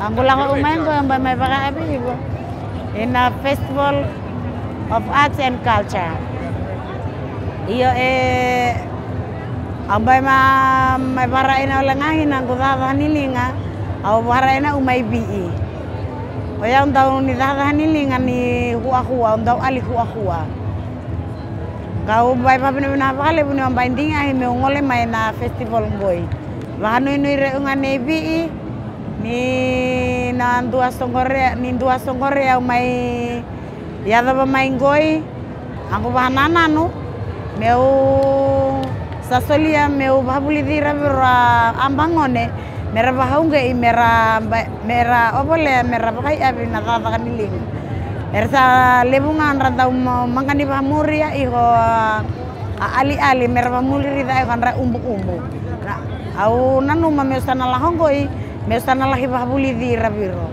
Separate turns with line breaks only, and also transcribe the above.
Ang bulang ko umain ko ang may paka-abi ibo. In a festival of arts and culture. Iyo ang may parain na ulangahin ang kutatahan au parain na umay bii. Kaya daw ni tatahan ni huwa daw ali huwa. Kau bay pa pinapakali puno ang binding ay may ngole may na festival boy. Baka nui reungan bii ni dua songore au may yada ba may ngoy ang kubahanana no meu sasolia meu babuli dira bera ambangone mera bahunge mera obole mera pakai abi na tata kaniling ersa lebungan rata mangkani pamuria iho ali mera pamuli rita kan umbu na au nanu ma meu sana lahongoi meu sana lahi babuli dira biro